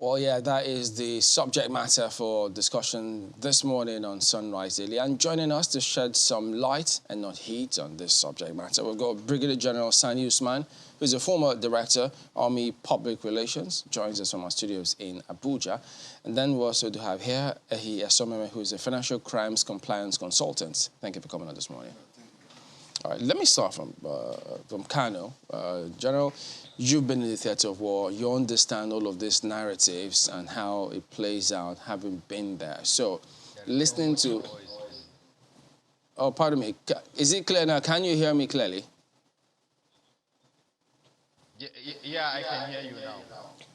Well, yeah, that is the subject matter for discussion this morning on Sunrise Daily. And joining us to shed some light and not heat on this subject matter, we've got Brigadier General Usman, who is a former Director, Army Public Relations, joins us from our studios in Abuja. And then we also do have here Ehi Esomeme, who is a Financial Crimes Compliance Consultant. Thank you for coming on this morning. All right, let me start from Kano. General, you've been in the theatre of war. You understand all of these narratives and how it plays out, having been there. So, listening to... Oh, pardon me. Is it clear now? Can you hear me clearly? Yeah, I can hear you now.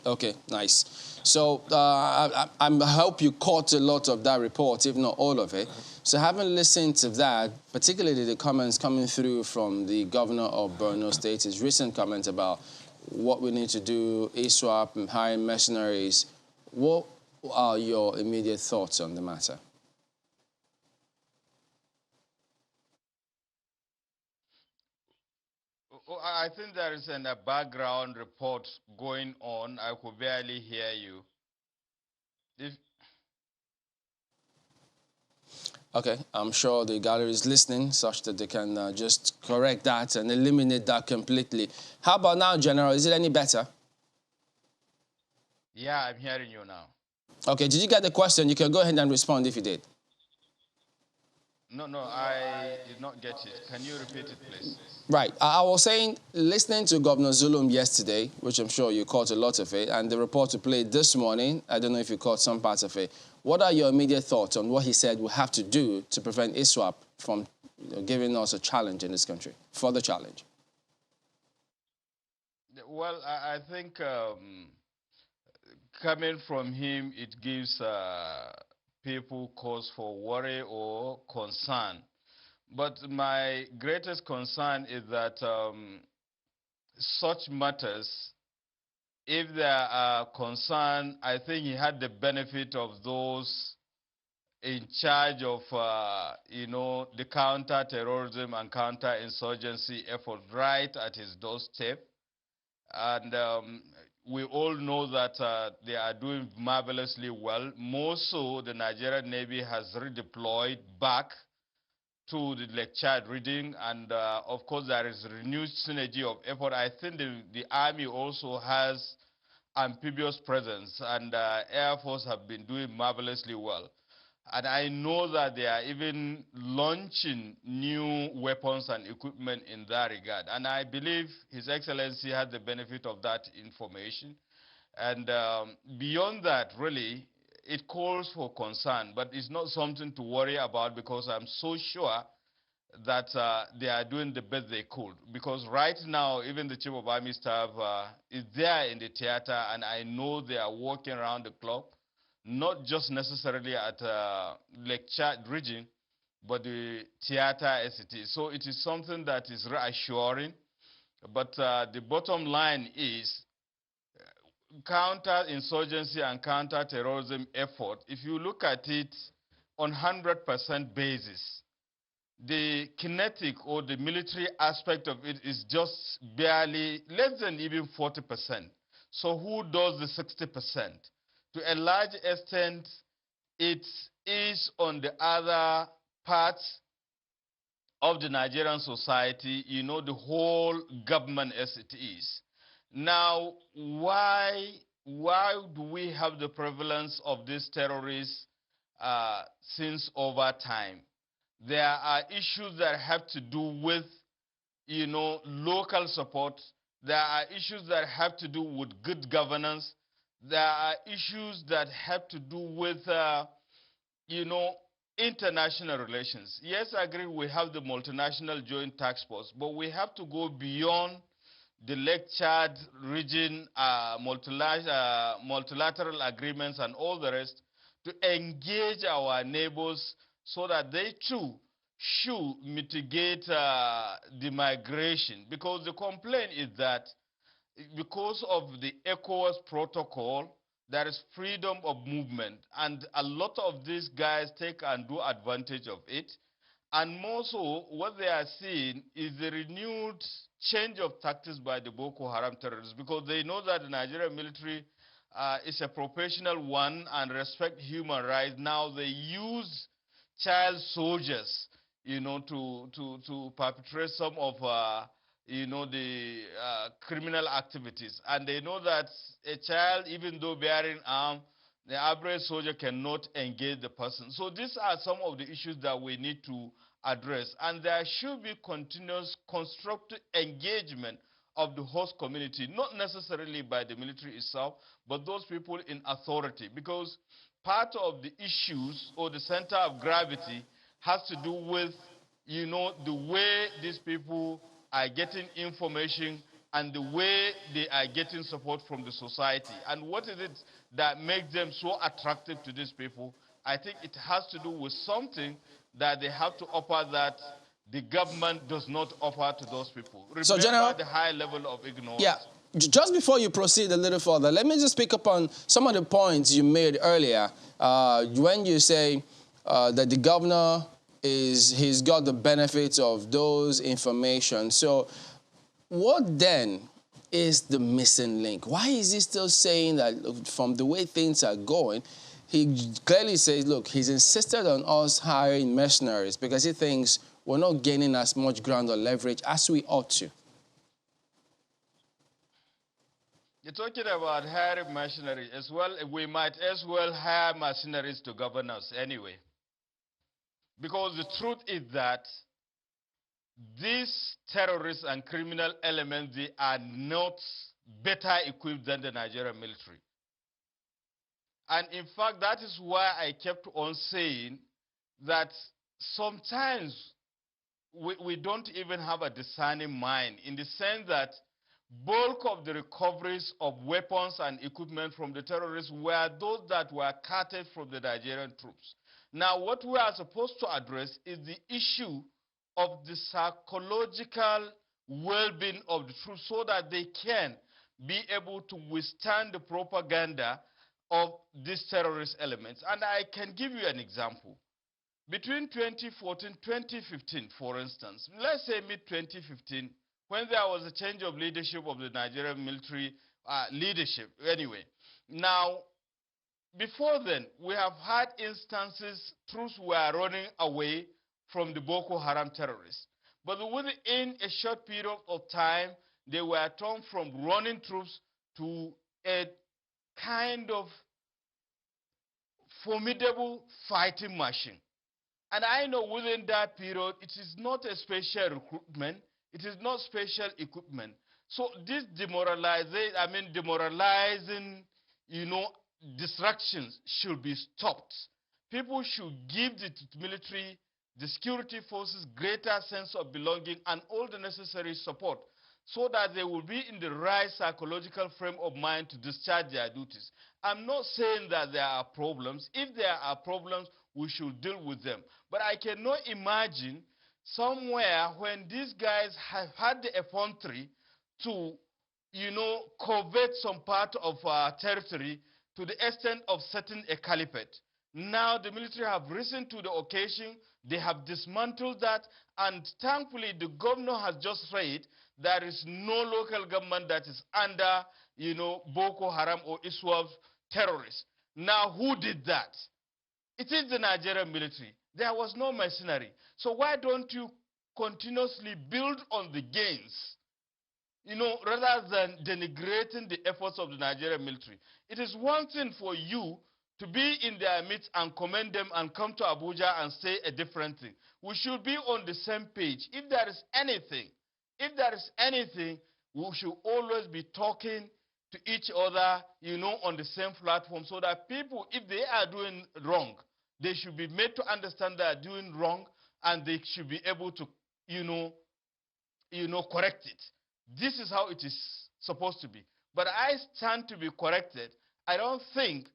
Okay, nice. So I hope you caught a lot of that report, if not all of it. So having listened to that, particularly the comments coming through from the governor of Borno State, his recent comments about what we need to do, ISWAP and hiring mercenaries, what are your immediate thoughts on the matter? I think there is a background report going on. I could barely hear you. Okay, I'm sure the gallery is listening such that they can just correct that and eliminate that completely. How about now, General? Is it any better? Yeah, I'm hearing you now. Okay, did you get the question? You can go ahead and respond if you did. No, I did not get it. Can you repeat it, please? Right. I was saying, listening to Governor Zulum yesterday, which I'm sure you caught a lot of it, and the report we played this morning, I don't know if you caught some parts of it. What are your immediate thoughts on what he said we have to do to prevent ISWAP from giving us a challenge in this country, further challenge? Well, I think coming from him, it gives people cause for worry or concern. But my greatest concern is that such matters, if there are concern, I think he had the benefit of those in charge of, the counter-terrorism and counter-insurgency effort right at his doorstep. And we all know that they are doing marvelously well. More so, the Nigerian Navy has redeployed back to the Lake Chad region, and of course there is renewed synergy of effort. I think the Army also has amphibious presence, and Air Force have been doing marvelously well. And I know that they are even launching new weapons and equipment in that regard. And I believe His Excellency had the benefit of that information. And beyond that, really, it calls for concern, but it's not something to worry about, because I'm so sure that they are doing the best they could. Because right now, even the Chief of Army Staff is there in the theater, and I know they are working around the clock, not just necessarily at Lake Chad region, but the theater as it is. So it is something that is reassuring. But the bottom line is, counter-insurgency and counter-terrorism effort, if you look at it on 100% basis, the kinetic or the military aspect of it is just barely less than even 40%. So who does the 60%? To a large extent, it is on the other parts of the Nigerian society, the whole government as it is. Now, why do we have the prevalence of these terrorists since over time? There are issues that have to do with, local support. There are issues that have to do with good governance. There are issues that have to do with, international relations. Yes, I agree we have the multinational joint task force, but we have to go beyond the Lake Chad region, multilateral agreements and all the rest, to engage our neighbors so that they too should mitigate the migration. Because the complaint is that because of the ECOWAS protocol, there is freedom of movement, and a lot of these guys take and do advantage of it. And more so, what they are seeing is the renewed change of tactics by the Boko Haram terrorists, because they know that the Nigerian military is a professional one and respect human rights. Now they use child soldiers, to perpetrate some of, the criminal activities. And they know that a child, even though bearing arms, the average soldier cannot engage the person. So these are some of the issues that we need to address. And there should be continuous constructive engagement of the host community, not necessarily by the military itself, but those people in authority. Because part of the issues or the center of gravity has to do with, the way these people are getting information and the way they are getting support from the society. And what is it that makes them so attractive to these people? I think it has to do with something that they have to offer that the government does not offer to those people. So, Remember General, the high level of ignorance. Yeah. Just before you proceed a little further, let me just pick up on some of the points you made earlier when you say that the governor he's got the benefits of those information. So what then is the missing link? Why is he still saying that from the way things are going? He clearly says, look, he's insisted on us hiring mercenaries because he thinks we're not gaining as much ground or leverage as we ought to. You're talking about hiring mercenaries as well. We might as well hire mercenaries to govern us anyway. Because the truth is that these terrorists and criminal elements, they are not better equipped than the Nigerian military. And in fact, that is why I kept on saying that sometimes we don't even have a discerning mind, in the sense that bulk of the recoveries of weapons and equipment from the terrorists were those that were carted from the Nigerian troops. Now, what we are supposed to address is the issue of the psychological well-being of the troops so that they can be able to withstand the propaganda of these terrorist elements. And I can give you an example. Between 2014 and 2015, for instance, let's say mid-2015, when there was a change of leadership of the Nigerian military leadership, anyway. Now, before then, we have had instances troops were running away from the Boko Haram terrorists. But within a short period of time, they were turned from running troops to a kind of formidable fighting machine. And I know within that period, it is not a special recruitment, it is not special equipment. So this demoralizing, distractions should be stopped. People should give the military, the security forces, greater sense of belonging and all the necessary support so that they will be in the right psychological frame of mind to discharge their duties. I'm not saying that there are problems. If there are problems, we should deal with them. But I cannot imagine somewhere when these guys have had the effrontery to, covet some part of our territory to the extent of setting a caliphate. Now the military have risen to the occasion, they have dismantled that, and thankfully the governor has just said there is no local government that is under, Boko Haram or ISWAP terrorists. Now who did that? It is the Nigerian military. There was no mercenary. So why don't you continuously build on the gains, rather than denigrating the efforts of the Nigerian military? It is one thing for you to be in their midst and commend them and come to Abuja and say a different thing. We should be on the same page. If there is anything, we should always be talking to each other, on the same platform so that people, if they are doing wrong, they should be made to understand they are doing wrong and they should be able to, correct it. This is how it is supposed to be. But I stand to be corrected. I don't think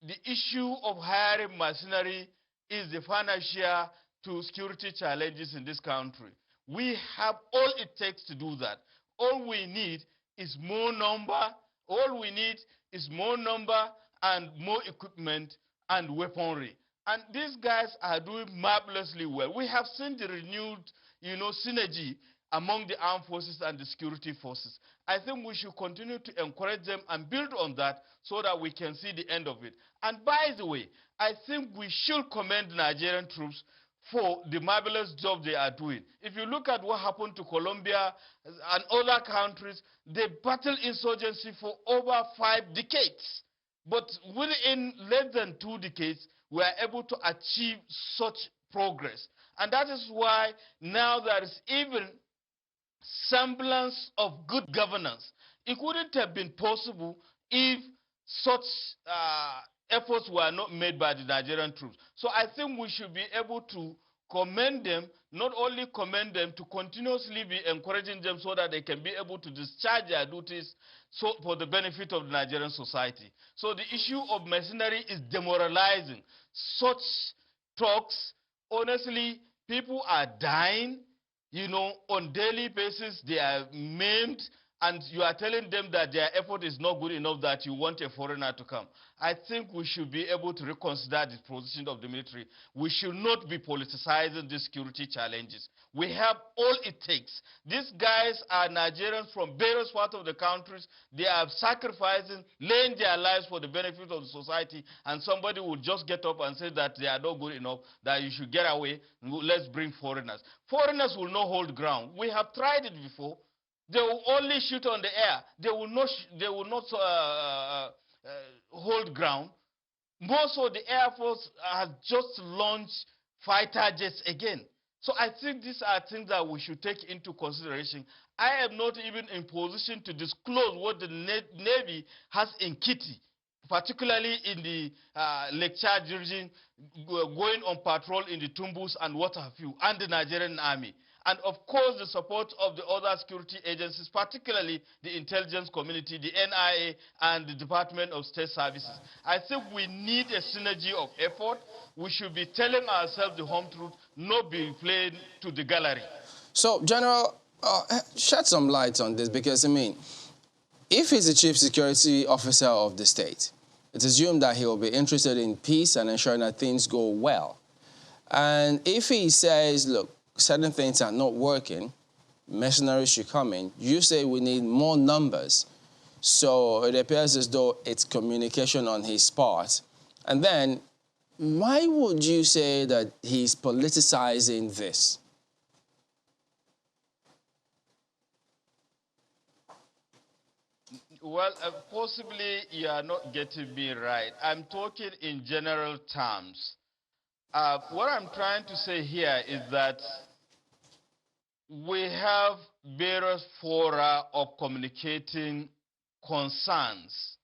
the issue of hiring mercenary is the financial to security challenges in this country. We have all it takes to do that. All we need is more number. All we need is more number and more equipment and weaponry. And these guys are doing marvelously well. We have seen the renewed, synergy among the armed forces and the security forces. I think we should continue to encourage them and build on that so that we can see the end of it. And by the way, I think we should commend Nigerian troops for the marvelous job they are doing. If you look at what happened to Colombia and other countries, they battled insurgency for over 5 decades. But within less than 2 decades, we are able to achieve such progress. And that is why now there is even semblance of good governance. It wouldn't have been possible if such efforts were not made by the Nigerian troops. So I think we should be able to commend them, not only commend them, to continuously be encouraging them so that they can be able to discharge their duties for the benefit of the Nigerian society. So the issue of mercenary is demoralizing. Such talks, honestly, people are dying, on daily basis. They are maimed, and you are telling them that their effort is not good enough, that you want a foreigner to come. I think we should be able to reconsider the position of the military. We should not be politicizing these security challenges. We have all it takes. These guys are Nigerians from various parts of the countries. They are sacrificing, laying their lives for the benefit of the society, and somebody will just get up and say that they are not good enough, that you should get away, let's bring foreigners. Foreigners will not hold ground. We have tried it before. They will only shoot on the air. They will not hold ground. More so, the Air Force has just launched fighter jets again. So I think these are things that we should take into consideration. I am not even in position to disclose what the Navy has in Kitty, particularly in the Lake Chad region, going on patrol in the Tumbus and what have you, and the Nigerian Army. And of course, the support of the other security agencies, particularly the intelligence community, the NIA, and the Department of State Services. I think we need a synergy of effort. We should be telling ourselves the home truth, not be playing to the gallery. So, General, shed some light on this, because, if he's the chief security officer of the state, it's assumed that he will be interested in peace and ensuring that things go well. And if he says, look, certain things are not working, mercenaries should come in, you say we need more numbers. So it appears as though it's communication on his part. And then, why would you say that he's politicizing this? Well, possibly you are not getting me right. I'm talking in general terms. What I'm trying to say here is that we have various fora of communicating concerns.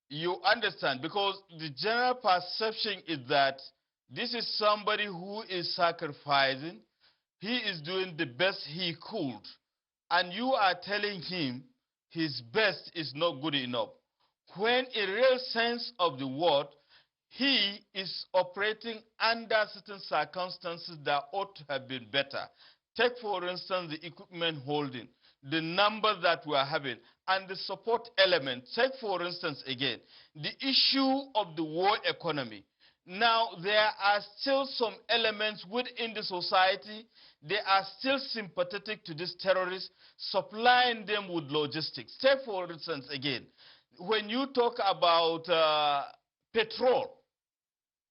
You understand, because the general perception is that this is somebody who is sacrificing. He is doing the best he could, and you are telling him his best is not good enough, when in real sense of the word, he is operating under certain circumstances that ought to have been better. Take, for instance, the equipment holding, the numbers that we are having, and the support element. Take, for instance, again, the issue of the war economy. Now, there are still some elements within the society. They are still sympathetic to these terrorists, supplying them with logistics. Take, for instance, again, when you talk about petrol,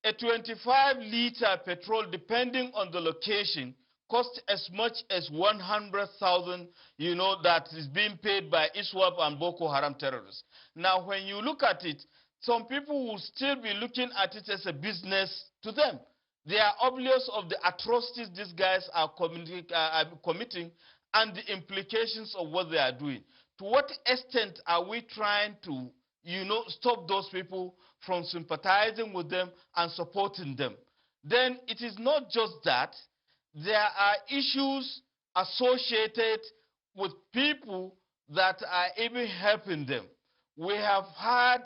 a 25-liter petrol, depending on the location, costs as much as 100,000, that is being paid by ISWAP and Boko Haram terrorists. Now, when you look at it, some people will still be looking at it as a business to them. They are oblivious of the atrocities these guys are committing and the implications of what they are doing. To what extent are we trying to, stop those people from sympathizing with them and supporting them? Then it is not just that. There are issues associated with people that are even helping them. We have had,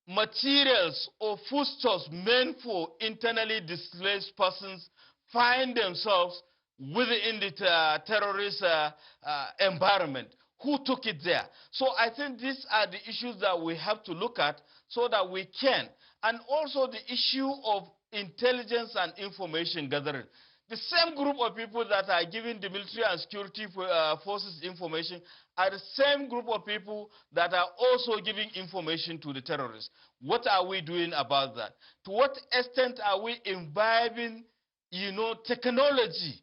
materials or foodstuffs meant for internally displaced persons find themselves within the terrorist environment. Who took it there? So I think these are the issues that we have to look at so that we can. And also the issue of intelligence and information gathering. The same group of people that are giving the military and security forces information are the same group of people that are also giving information to the terrorists. What are we doing about that? To what extent are we imbibing, technology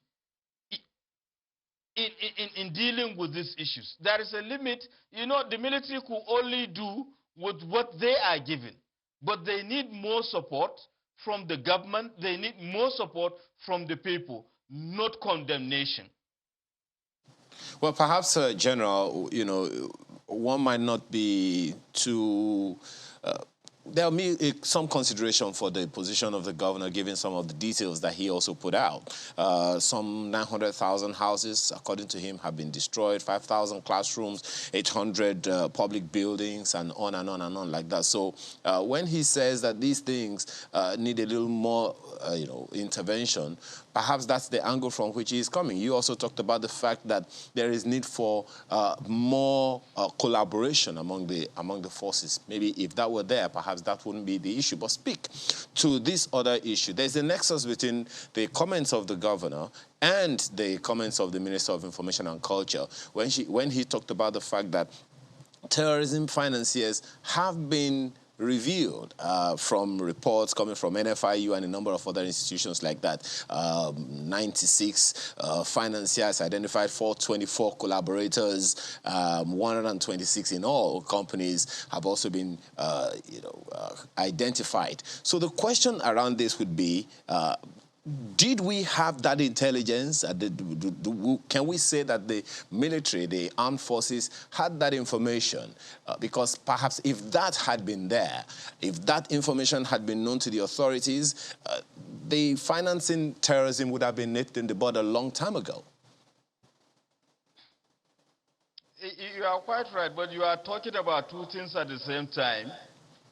in dealing with these issues? There is a limit. The military could only do with what they are given, but they need more support from the government. They need more support from the people, not condemnation. Well, perhaps, General, one might not be too... there'll be some consideration for the position of the governor, given some of the details that he also put out. Some 900,000 houses, according to him, have been destroyed, 5,000 classrooms, 800 public buildings, and on and on and on like that. So when he says that these things need a little more, intervention, perhaps that's the angle from which he is coming. You also talked about the fact that there is need for more collaboration among the forces. Maybe if that were there, perhaps that wouldn't be the issue. But speak to this other issue. There's a nexus between the comments of the governor and the comments of the Minister of Information and Culture when he talked about the fact that terrorism financiers have been revealed from reports coming from NFIU and a number of other institutions like that. 96 financiers identified, 424 collaborators, 126 in all companies have also been, identified. So the question around this would be, did we have that intelligence? Can we say that the military, the armed forces, had that information? Because perhaps if that had been there, if that information had been known to the authorities, the financing terrorism would have been nipped in the bud a long time ago. You are quite right, but you are talking about two things at the same time.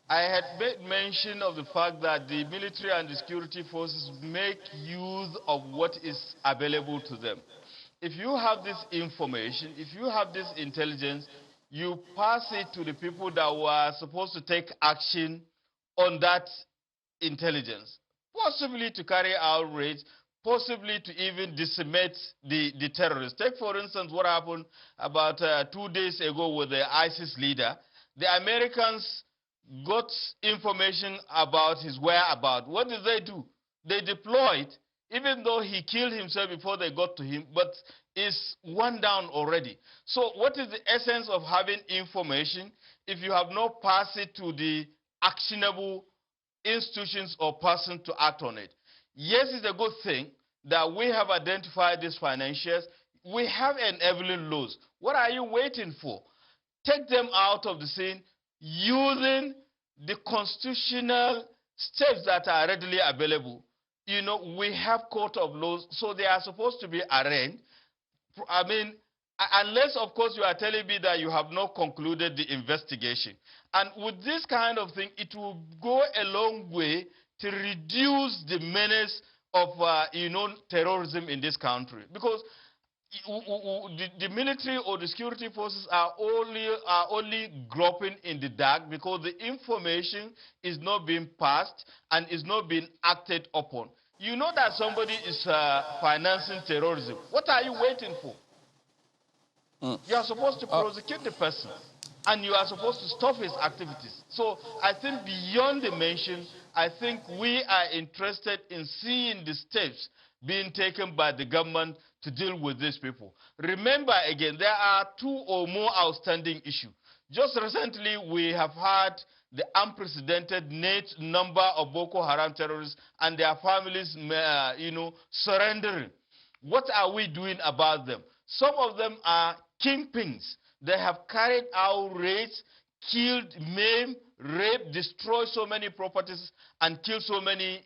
I had made mention of the fact that the military and the security forces make use of what is available to them. If you have this information, if you have this intelligence, you pass it to the people that were supposed to take action on that intelligence, possibly to carry out raids, possibly to even decimate the terrorists. Take, for instance, what happened about 2 days ago with the ISIS leader. The Americans got information about his whereabouts. What did they do? They deployed, even though he killed himself before they got to him, but is one down already. So what is the essence of having information if you have not passed it to the actionable institutions or person to act on it? Yes, it's a good thing that we have identified these financiers. We have enabling laws. What are you waiting for? Take them out of the scene, using the constitutional steps that are readily available. We have court of laws, so they are supposed to be arraigned. I mean, unless, of course, you are telling me that you have not concluded the investigation. And with this kind of thing, it will go a long way to reduce the menace of, terrorism in this country. Because the military or the security forces are only groping in the dark because the information is not being passed and is not being acted upon. You know that somebody is financing terrorism. What are you waiting for? You are supposed to prosecute the person, and you are supposed to stop his activities. So I think beyond the mention, I think we are interested in seeing the steps being taken by the government to deal with these people. Remember, again, there are 2 or more outstanding issues. Just recently, we have had the unprecedented net number of Boko Haram terrorists and their families, surrendering. What are we doing about them? Some of them are kingpins. They have carried out raids, killed, maimed, raped, destroyed so many properties, and killed so many,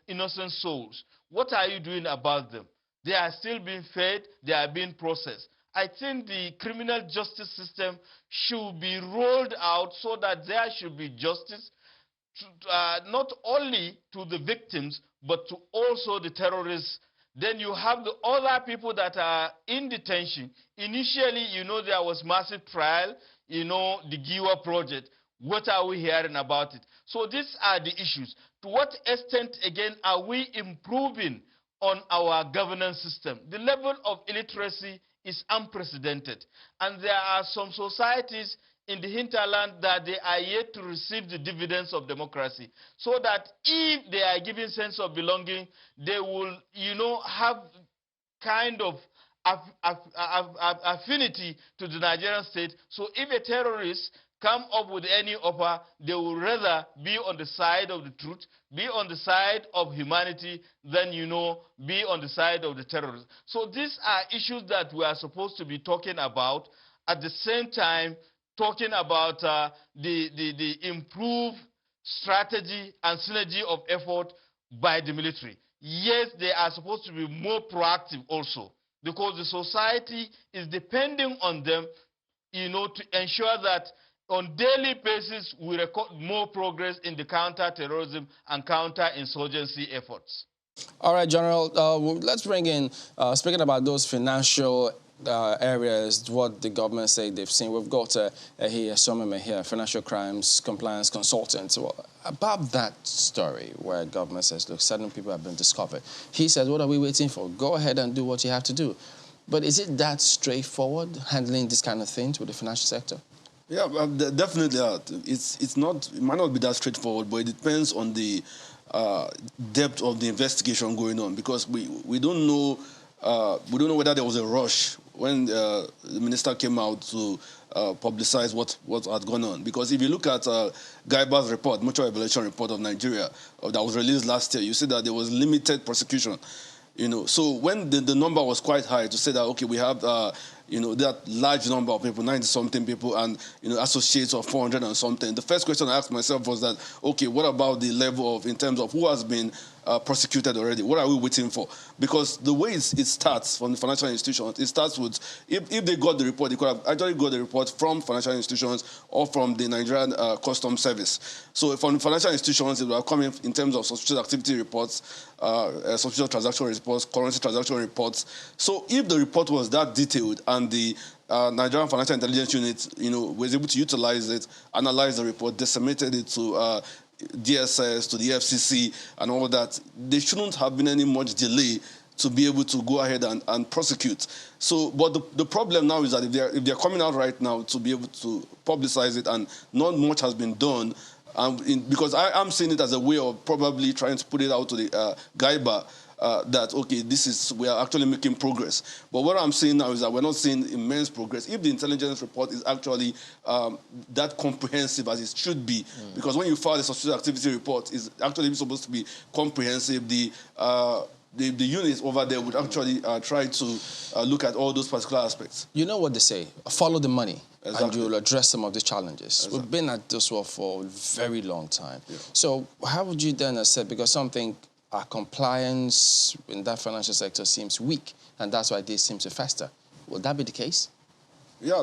innocent souls. What are you doing about them? They are still being fed, they are being processed. I think the criminal justice system should be rolled out so that there should be justice, not only to the victims, but to also the terrorists. Then you have the other people that are in detention. Initially, there was massive trial, the Giwa project. What are we hearing about it? So these are the issues. To what extent, again, are we improving on our governance system. The level of illiteracy is unprecedented. And there are some societies in the hinterland that they are yet to receive the dividends of democracy. So that if they are given sense of belonging, they will, have kind of affinity to the Nigerian state. So if a terrorist come up with any offer, they will rather be on the side of the truth, be on the side of humanity, than, be on the side of the terrorists. So these are issues that we are supposed to be talking about. At the same time, talking about the improved strategy and synergy of effort by the military. Yes, they are supposed to be more proactive also, because the society is depending on them, to ensure that on daily basis we record more progress in the counter-terrorism and counter-insurgency efforts. All right, General, let's bring in, speaking about those financial areas, what the government say they've seen. We've got here, Usman here, financial crimes compliance consultant. Well, about that story where government says, look, certain people have been discovered. He says, what are we waiting for? Go ahead and do what you have to do. But is it that straightforward, handling this kind of things with the financial sector? Yeah, definitely. It's not. It might not be that straightforward, but it depends on the depth of the investigation going on, because we don't know whether there was a rush when the minister came out to publicize what had gone on. Because if you look at Gaiba's report, Mutual Evaluation Report of Nigeria, that was released last year, you see that there was limited prosecution. So when the number was quite high, to say that, okay, we have that large number of people, 90-something people, and associates of 400 and something, the first question I asked myself was that, okay, what about the level of, in terms of who has been prosecuted already? What are we waiting for? Because the way it starts from the financial institutions, it starts with, if they got the report, they could have actually got the report from financial institutions or from the Nigerian Customs Service. So from the financial institutions, it will have come in terms of suspicious activity reports, suspicious transaction reports, currency transaction reports. So if the report was that detailed and the Nigerian Financial Intelligence Unit, was able to utilize it, analyze the report, disseminated it to DSS, to the FCC, and all that, there shouldn't have been any much delay to be able to go ahead and prosecute. So, but the problem now is that if they're coming out right now to be able to publicize it, and not much has been done, because I'm seeing it as a way of probably trying to put it out to the Gaiba, that, okay, we are actually making progress. But what I'm seeing now is that we're not seeing immense progress. If the intelligence report is actually that comprehensive as it should be, because when you file a suspicious activity report, it's actually supposed to be comprehensive. The units over there would actually try to look at all those particular aspects. You know what they say, follow the money, exactly, and you'll address some of the challenges. Exactly. We've been at this work for a very long time. Yeah. So how would you then assess, because something, our compliance in that financial sector seems weak, and that's why this seems to fester. Will that be the case? Yeah,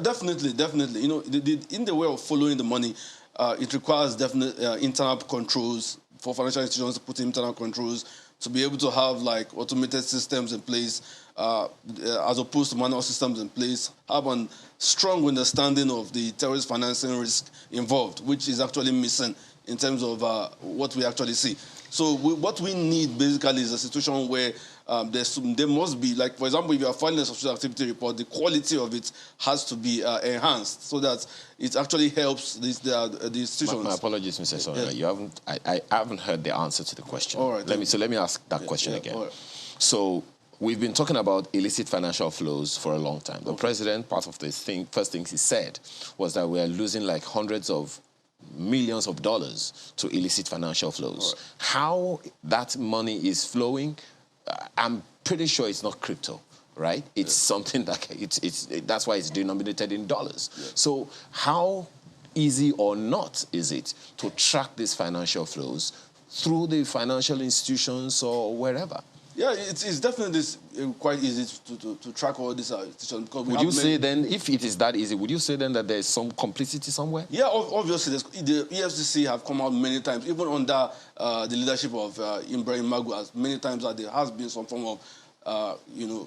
definitely. In the way of following the money, it requires definite internal controls for financial institutions to put in internal controls, to be able to have like automated systems in place, as opposed to manual systems in place, have a strong understanding of the terrorist financing risk involved, which is actually missing in terms of what we actually see. So what we need basically is a situation where there must be, like, for example, if you are filing a suspicious activity report, the quality of it has to be enhanced so that it actually helps the institutions. My apologies, Mr. Sonora. Yeah. I haven't heard the answer to the question. All right. Let me ask that question again. Right. So we've been talking about illicit financial flows for a long time. The president, part of the first things he said was that we are losing like hundreds of millions of dollars to illicit financial flows. Right. How that money is flowing, I'm pretty sure it's not crypto, right? It's something that that's why it's denominated in dollars. Yeah. So how easy or not is it to track these financial flows through the financial institutions or wherever? Yeah, it's definitely quite easy to track all these institutions. Would you say then, if it is that easy, would you say then that there's some complicity somewhere? Yeah, obviously. The EFCC have come out many times, even under the leadership of Ibrahim Magu, many times that there has been some form of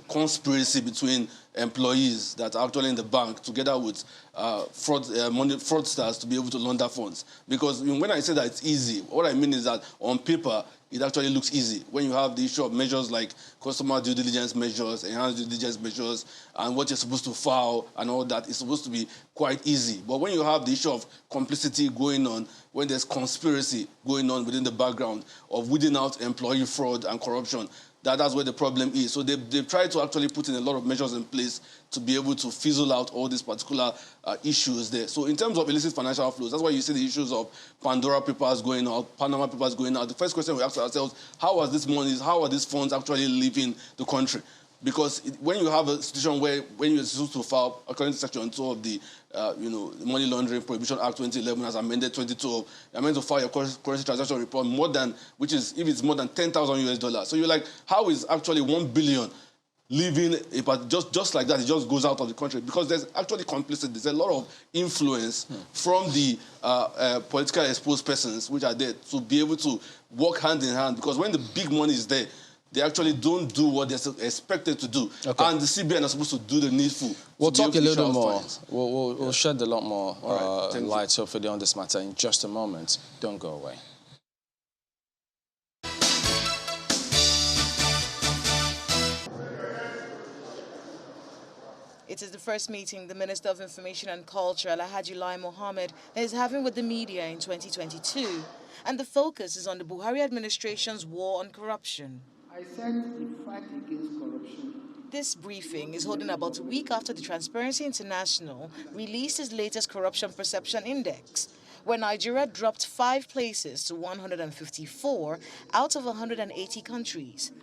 conspiracy between employees that are actually in the bank together with fraudsters to be able to launder funds. Because when I say that it's easy, what I mean is that on paper, it actually looks easy. When you have the issue of measures like customer due diligence measures, enhanced due diligence measures, and what you're supposed to file and all that, it's supposed to be quite easy. But when you have the issue of complicity going on, when there's conspiracy going on within the background of weeding out employee fraud and corruption, that's where the problem is. So they've tried to actually put in a lot of measures in place to be able to fizzle out all these particular issues there. So in terms of illicit financial flows, that's why you see the issues of Pandora Papers going out, Panama Papers going out. The first question we ask ourselves, how are these funds actually leaving the country? Because when you have a situation where when you're supposed to file, according to Section 2 of the Money Laundering Prohibition Act 2011 as amended 2012, you're meant to file your currency transaction report if it's more than $10,000 US. So you're like, how is actually 1 billion leaving just like that? It just goes out of the country because there's actually complicity. There's a lot of influence from the politically exposed persons which are there to be able to work hand in hand. Because when the big money is there, they actually don't do what they're expected to do. Okay. And the CBN are supposed to do the needful. We'll talk a little more. We'll shed a lot more light hopefully on this matter in just a moment. Don't go away. It is the first meeting the Minister of Information and Culture, Alhaji Lai Mohammed, is having with the media in 2022. And the focus is on the Buhari administration's war on corruption. I said the fight against corruption. This briefing is holding about a week after the Transparency International released its latest Corruption Perception Index, where Nigeria dropped 5 places to 154 out of 180 countries.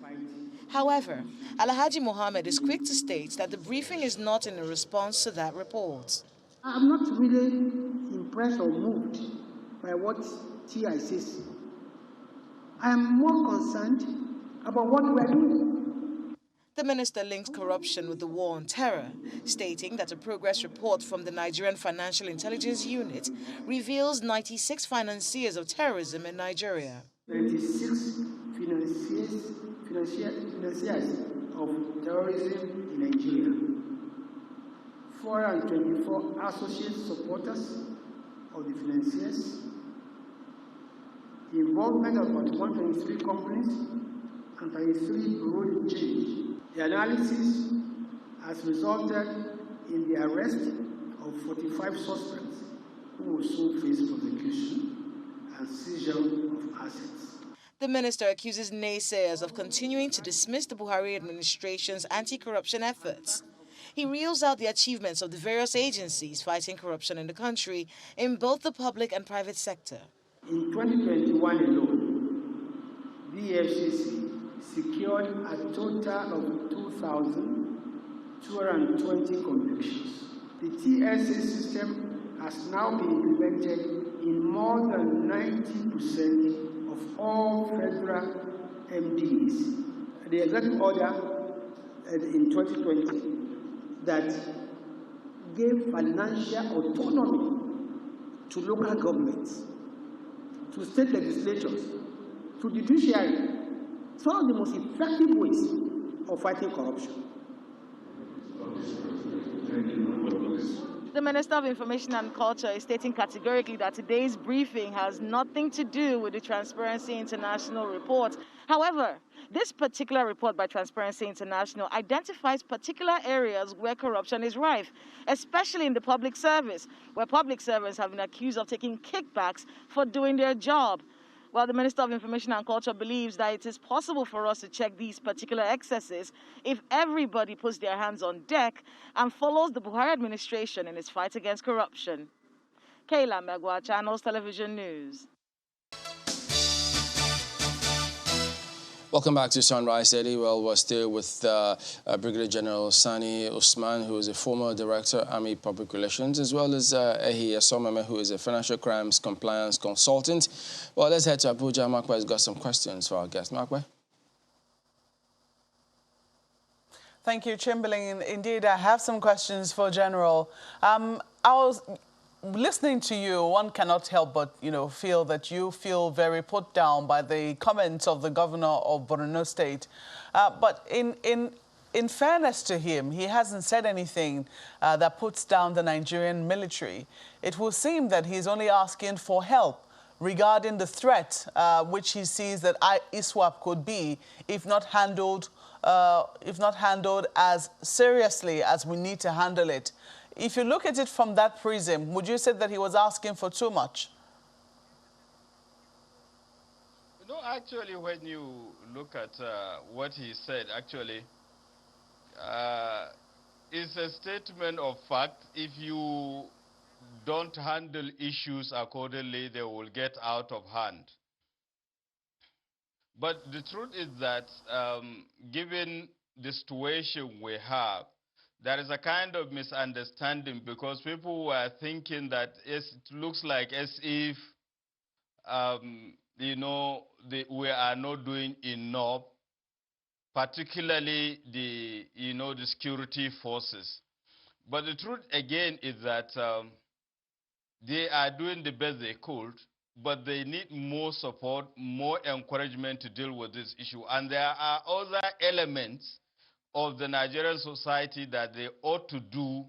However, Alhaji Mohammed is quick to state that the briefing is not in a response to that report. I'm not really impressed or moved by what TI says. I am more concerned about what we are doing. The minister links corruption with the war on terror, stating that a progress report from the Nigerian Financial Intelligence Unit reveals 96 financiers of terrorism in Nigeria. 96 financiers of terrorism in Nigeria. 424 associate supporters of the financiers. The involvement of about 123 companies and 33 bureau de change. The analysis has resulted in the arrest of 45 suspects who will soon face prosecution and seizure of assets. The minister accuses naysayers of continuing to dismiss the Buhari administration's anti-corruption efforts. He reels out the achievements of the various agencies fighting corruption in the country in both the public and private sector. In 2021 alone, the EFCC secured a total of 2,220 convictions. The TSA system has now been implemented in more than 90% of all federal MDs. The executive order in 2020 that gave financial autonomy to local governments, to state legislatures, to the judiciary. It's one of the most effective ways of fighting corruption. The Minister of Information and Culture is stating categorically that today's briefing has nothing to do with the Transparency International report. However, this particular report by Transparency International identifies particular areas where corruption is rife, especially in the public service, where public servants have been accused of taking kickbacks for doing their job. While the Minister of Information and Culture believes that it is possible for us to check these particular excesses if everybody puts their hands on deck and follows the Buhari administration in its fight against corruption. Kayla Megwa, Channels Television News. Welcome back to Sunrise Daily. Well, we're still with Brigadier General Sani Usman, who is a former Director, Army Public Relations, as well as Ehi Asomeme, who is a Financial Crimes Compliance Consultant. Well, let's head to Abuja. Makwe has got some questions for our guest. Makwe? Thank you, Chamberlain. Indeed, I have some questions for General. Listening to you, one cannot help but, feel that you feel very put down by the comments of the governor of Borno State. But in fairness to him, he hasn't said anything that puts down the Nigerian military. It will seem that he's only asking for help regarding the threat which he sees that ISWAP could be if not handled as seriously as we need to handle it. If you look at it from that prism, would you say that he was asking for too much? No, actually, when you look at what he said, actually, it's a statement of fact. If you don't handle issues accordingly, they will get out of hand. But the truth is that given the situation we have, there is a kind of misunderstanding because people were thinking that it looks like as if, you know, we are not doing enough, particularly the security forces. But the truth again is that they are doing the best they could, but they need more support, more encouragement to deal with this issue. And there are other elements of the Nigerian society that they ought to do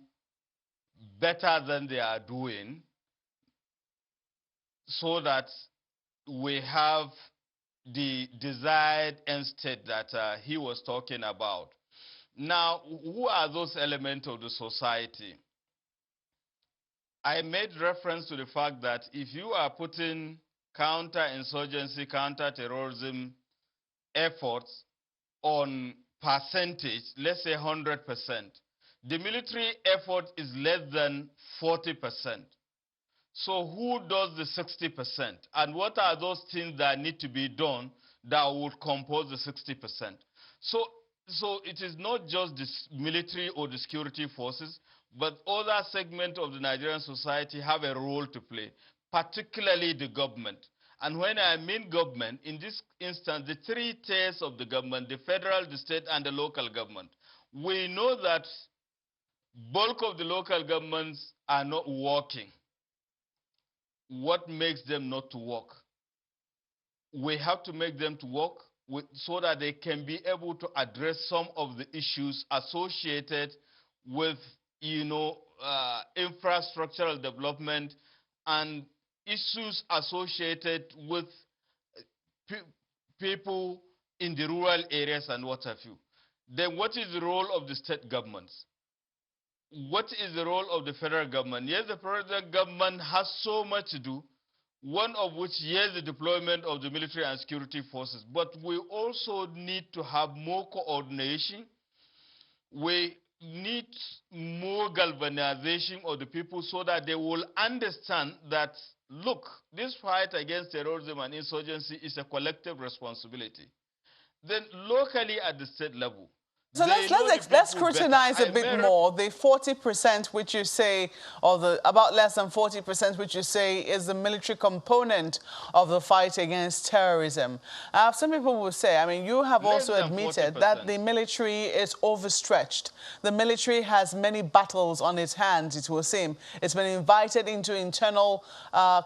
better than they are doing so that we have the desired end state that he was talking about. Now, who are those elements of the society? I made reference to the fact that if you are putting counter-insurgency, counter-terrorism efforts on percentage, let's say 100%, the military effort is less than 40%. So who does the 60%? And what are those things that need to be done that would compose the 60%? So it is not just the military or the security forces, but other segments of the Nigerian society have a role to play, particularly the government. And when I mean government, in this instance, the three tiers of the government, the federal, the state, and the local government. We know that bulk of the local governments are not working. What makes them not to work? We have to make them to work so that they can be able to address some of the issues associated with, infrastructural development and issues associated with people in the rural areas and what have you. Then what is the role of the state governments? What is the role of the federal government? Yes, the federal government has so much to do, one of which, yes, the deployment of the military and security forces, but we also need to have more coordination. We need more galvanization of the people so that they will understand that, look, this fight against terrorism and insurgency is a collective responsibility. Then locally at the state level, so let's scrutinize a bit more. The 40% which you say, or the about less than 40% which you say is the military component of the fight against terrorism. Some people will say, I mean, you have also admitted 40%. That the military is overstretched. The military has many battles on its hands, it will seem. It's been invited into internal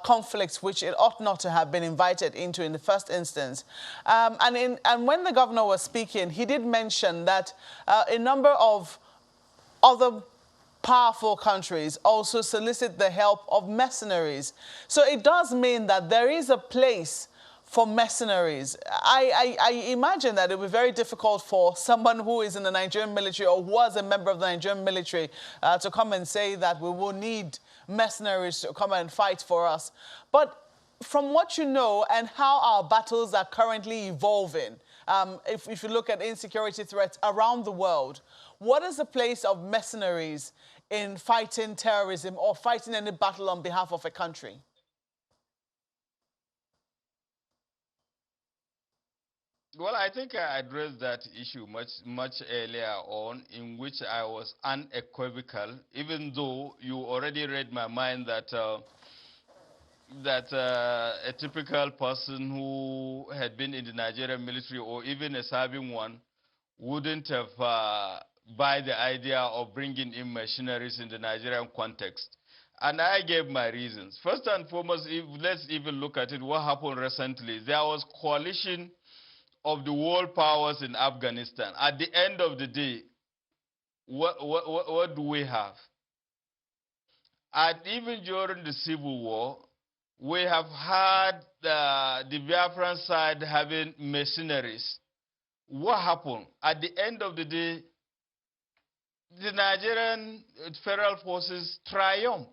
conflicts which it ought not to have been invited into in the first instance. And when the governor was speaking, he did mention that a number of other powerful countries also solicit the help of mercenaries. So it does mean that there is a place for mercenaries. I imagine that it would be very difficult for someone who is in the Nigerian military or was a member of the Nigerian military to come and say that we will need mercenaries to come and fight for us. But from what you know and how our battles are currently evolving, if you look at insecurity threats around the world, what is the place of mercenaries in fighting terrorism or fighting any battle on behalf of a country? Well, I think I addressed that issue much earlier on, in which I was unequivocal, even though you already read my mind that a typical person who had been in the Nigerian military or even a serving one wouldn't have buy the idea of bringing in machineries in the Nigerian context. And I gave my reasons. First and foremost, let's even look at it, what happened recently. There was coalition of the world powers in Afghanistan. At the end of the day, what do we have? And even during the Civil War, We have had the Biafran side having mercenaries. What happened? At the end of the day, the Nigerian federal forces triumph.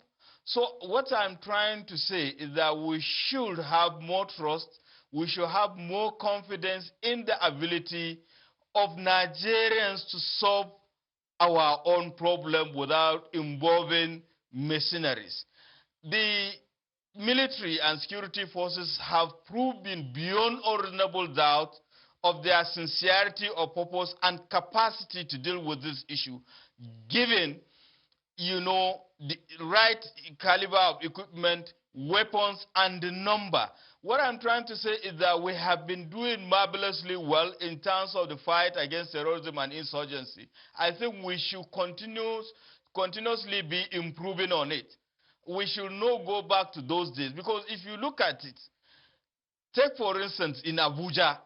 So what I'm trying to say is that we should have more trust, we should have more confidence in the ability of Nigerians to solve our own problem without involving mercenaries. The military and security forces have proven beyond all reasonable doubt of their sincerity of purpose and capacity to deal with this issue, given, the right caliber of equipment, weapons, and the number. What I'm trying to say is that we have been doing marvelously well in terms of the fight against terrorism and insurgency. I think we should continuously be improving on it. We should not go back to those days, because if you look at it, take for instance in Abuja,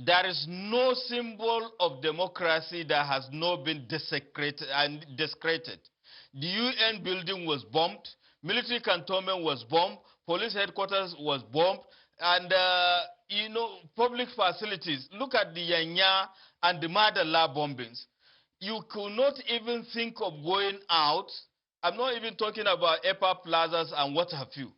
there is no symbol of democracy that has not been desecrated and desecrated. The UN building was bombed, military cantonment was bombed, police headquarters was bombed, and public facilities. Look at the Yanya and the Madala bombings. You could not even think of going out. I'm not even talking about EPA plazas and what have you.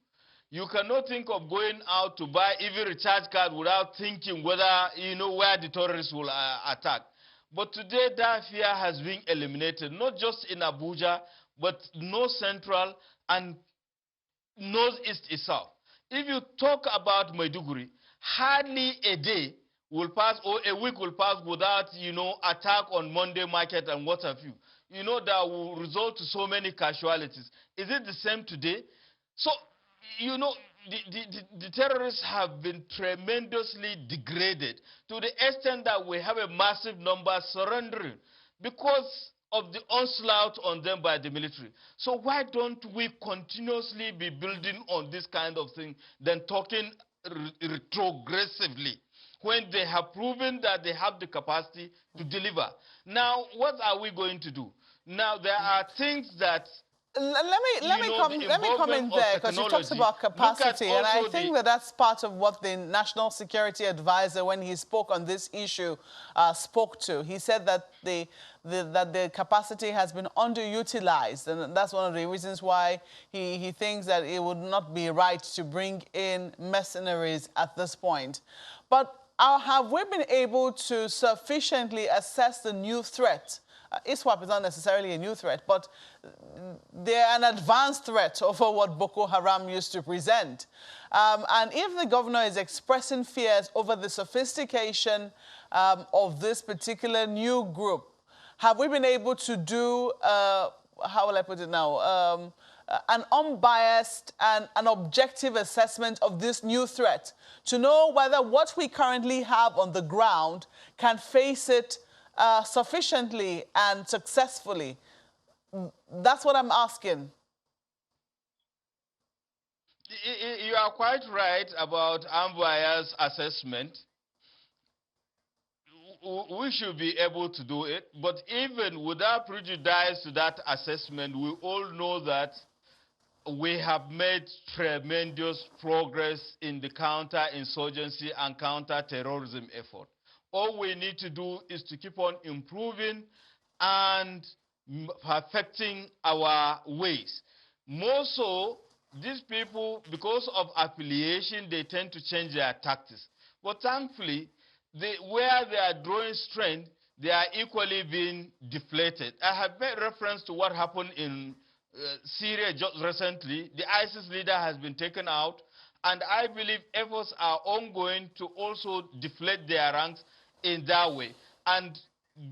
You cannot think of going out to buy even recharge card without thinking whether, where the terrorists will attack. But today that fear has been eliminated, not just in Abuja, but North Central and Northeast itself. If you talk about Maiduguri, hardly a day will pass or a week will pass without, attack on Monday market and what have you. That will result to so many casualties. Is it the same today? So, the terrorists have been tremendously degraded to the extent that we have a massive number surrendering because of the onslaught on them by the military. So why don't we continuously be building on this kind of thing than talking retrogressively when they have proven that they have the capacity to deliver? Now, what are we going to do? Now, there are things that let me come in there, because you talked about capacity, and I think that's part of what the National Security Advisor, when he spoke on this issue, spoke to. He said that the capacity has been underutilized, and that's one of the reasons why he thinks that it would not be right to bring in mercenaries at this point. But have we been able to sufficiently assess the new threat? ISWAP is not necessarily a new threat, but they're an advanced threat over what Boko Haram used to present. And if the governor is expressing fears over the sophistication of this particular new group, have we been able to do, how will I put it now, an unbiased and an objective assessment of this new threat to know whether what we currently have on the ground can face it sufficiently and successfully? That's what I'm asking. You are quite right about unbiased assessment. We should be able to do it, but even without prejudice to that assessment, we all know that we have made tremendous progress in the counter-insurgency and counter-terrorism effort. All we need to do is to keep on improving and perfecting our ways. More so, these people, because of affiliation, they tend to change their tactics. But thankfully, where they are drawing strength, they are equally being deflated. I have made reference to what happened in Syria just recently. The ISIS leader has been taken out, and I believe efforts are ongoing to also deflate their ranks in that way. And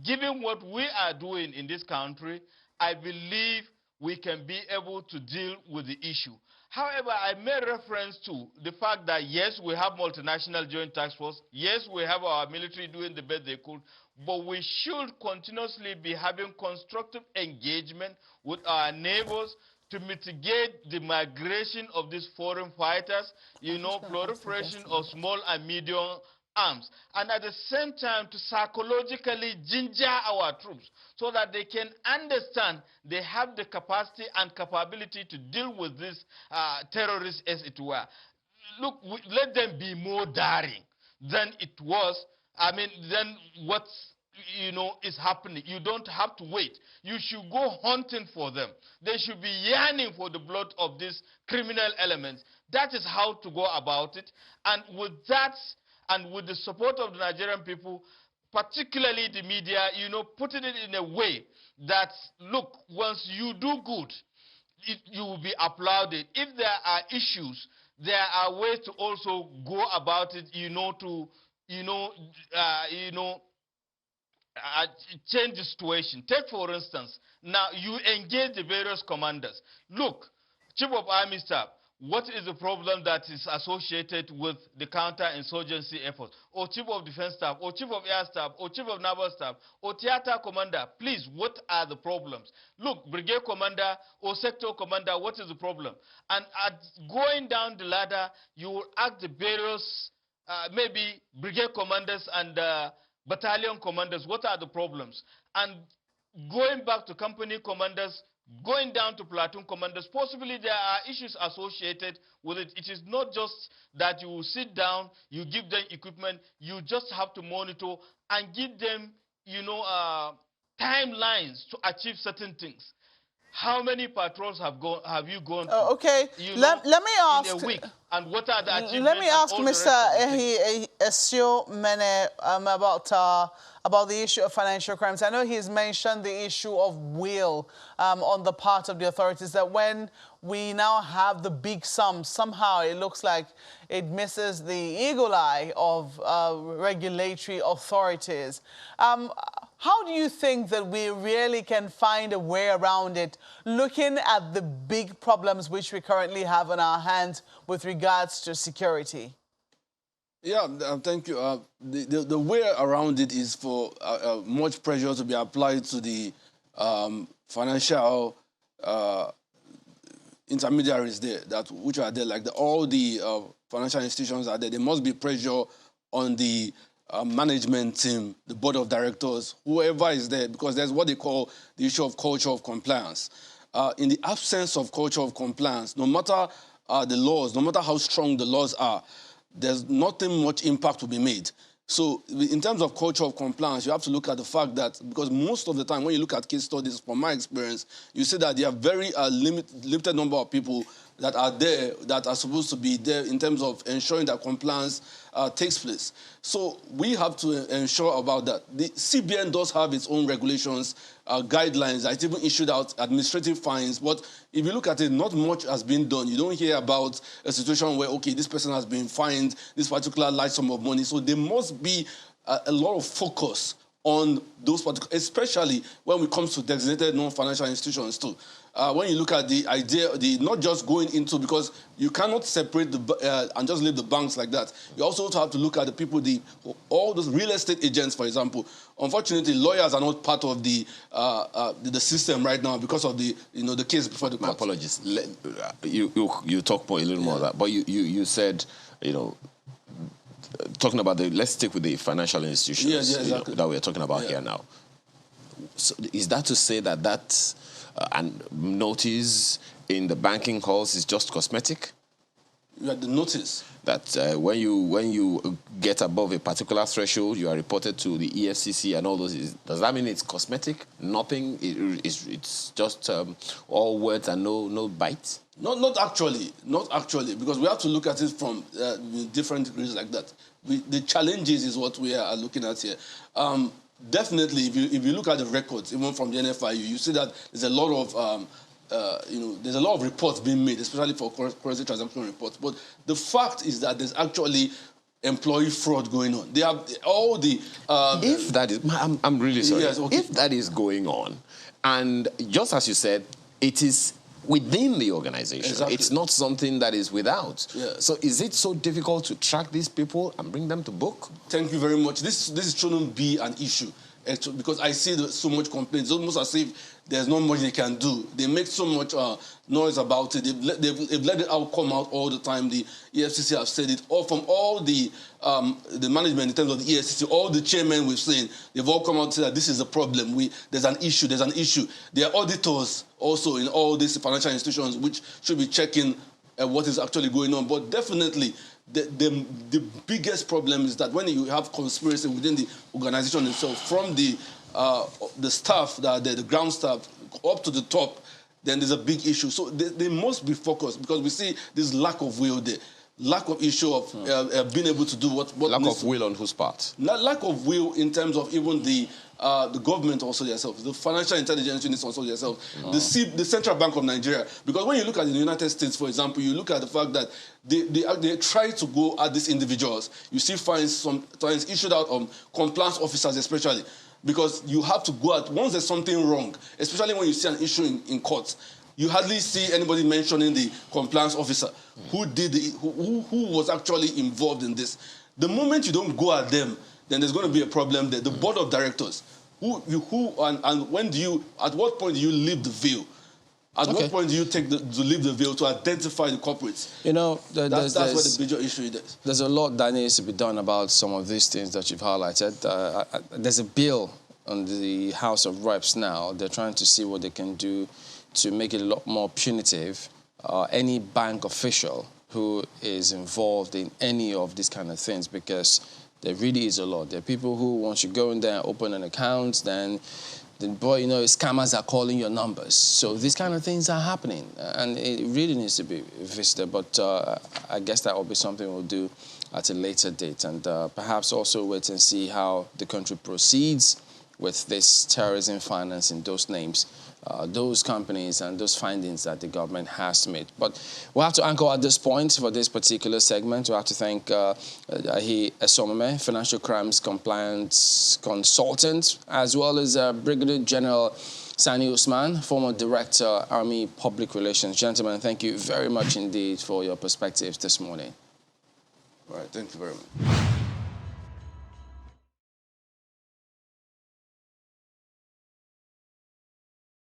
given what we are doing in this country, I believe we can be able to deal with the issue. However, I made reference to the fact that, yes, we have multinational joint task force. Yes, we have our military doing the best they could. But we should continuously be having constructive engagement with our neighbors to mitigate the migration of these foreign fighters, proliferation of small and medium arms, and at the same time to psychologically ginger our troops so that they can understand they have the capacity and capability to deal with these terrorists, as it were. Look, let them be more daring than it was. I mean, than what's is happening. You don't have to wait. You should go hunting for them. They should be yearning for the blood of these criminal elements. That is how to go about it. And with that, and with the support of the Nigerian people, particularly the media, putting it in a way that, look, once you do good, you will be applauded. If there are issues, there are ways to also go about it, change the situation. Take, for instance, now you engage the various commanders. Look, Chief of Army Staff, what is the problem that is associated with the counter-insurgency effort? Or Chief of Defense Staff, or Chief of Air Staff, or Chief of Naval Staff, or Theater Commander, please, what are the problems? Look, Brigade Commander or Sector Commander, what is the problem? And going down the ladder, you will ask the various, maybe Brigade Commanders and battalion commanders, what are the problems? And going back to company commanders, going down to platoon commanders, possibly there are issues associated with it. It is not just that you will sit down, you give them equipment, you just have to monitor and give them, timelines to achieve certain things. How many patrols have you gone to? Okay, let me ask. In a week, and what are the achievements? Let me ask Mr. Esio Mene about the issue of financial crimes. I know he's mentioned the issue of will on the part of the authorities, that when we now have the big sums, somehow it looks like it misses the eagle eye of regulatory authorities. How do you think that we really can find a way around it, looking at the big problems which we currently have on our hands with regards to security? Yeah, thank you. The way around it is for much pressure to be applied to the financial intermediaries there, which are there, like all the financial institutions are there. There must be pressure on the management team, the board of directors, whoever is there, because there's what they call the issue of culture of compliance. In the absence of culture of compliance, no matter the laws, no matter how strong the laws are, there's nothing much impact to be made. So in terms of culture of compliance, you have to look at the fact that, because most of the time when you look at case studies, from my experience, you see that there are very limited number of people that are there, that are supposed to be there in terms of ensuring that compliance takes place. So we have to ensure about that. The CBN does have its own regulations, guidelines. It's even issued out administrative fines. But if you look at it, not much has been done. You don't hear about a situation where, okay, this person has been fined this particular large sum of money. So there must be a lot of focus on those particular, especially when it comes to designated non-financial institutions too. When you look at the idea, not just going into, because you cannot separate and just leave the banks like that. You also have to look at the people, all those real estate agents, for example. Unfortunately, lawyers are not part of the system right now because of the case before the court. My apologies. You talk a little more of that, but you said, talking about let's stick with the financial institutions exactly. that we're talking about here now. So is that to say that and notice in the banking halls is just cosmetic? You had the notice that when you get above a particular threshold, you are reported to the EFCC and all those. Does that mean it's cosmetic? Nothing. It's just all words and no bites. Not actually, because we have to look at it from different degrees like that. The challenges is what we are looking at here. Definitely, if you look at the records, even from the NFIU, you see that there's a lot of reports being made, especially for currency transaction reports. But the fact is that there's actually employee fraud going on. They have all the. If that is, I'm really sorry. Yes, okay. If that is going on, and just as you said, it is within the organization. Exactly. It's not something that is without. Yeah. So is it so difficult to track these people and bring them to book? Thank you very much. This shouldn't be an issue, because I see so much complaints. It's almost as if there's not much they can do. They make so much noise about it. They've let it out come out all the time. The EFCC have said it. All from all the management in terms of the EFCC, all the chairmen we've seen, they've all come out and said that this is a problem. There's an issue. There are auditors also in all these financial institutions which should be checking what is actually going on. But definitely, the biggest problem is that when you have conspiracy within the organization itself, from the staff, the ground staff, up to the top, then there's a big issue. So they must be focused, because we see this lack of will there. Lack of issue of being able to do what lack of will on whose part? Lack of will in terms of even the government also themselves, the financial intelligence units also themselves, the Central Bank of Nigeria. Because when you look at the United States, for example, you look at the fact that they try to go at these individuals. You see fines issued out on compliance officers especially, because you have to go at, once there's something wrong, especially when you see an issue in court, you hardly see anybody mentioning the compliance officer who was actually involved in this. The moment you don't go at them, then there's going to be a problem there. The board of directors, and when at what point do you leave the veil? At what point do you leave the veil to identify the culprits? You know, that's where the major issue is. There's a lot that needs to be done about some of these things that you've highlighted. There's a bill on the House of Reps now. They're trying to see what they can do to make it a lot more punitive. Any bank official who is involved in any of these kind of things, because there really is a lot. There are people who, once you go in there and open an account, then boy, you know, scammers are calling your numbers. So these kind of things are happening, and it really needs to be visited. But I guess that will be something we'll do at a later date, and perhaps also wait and see how the country proceeds with this terrorism financing, those names, those companies, and those findings that the government has made. But we'll have to anchor at this point for this particular segment. We'll have to thank Ahi Esomeme, Financial Crimes Compliance Consultant, as well as Brigadier General Sani Usman, former Director, Army Public Relations. Gentlemen, thank you very much indeed for your perspectives this morning. All right, thank you very much.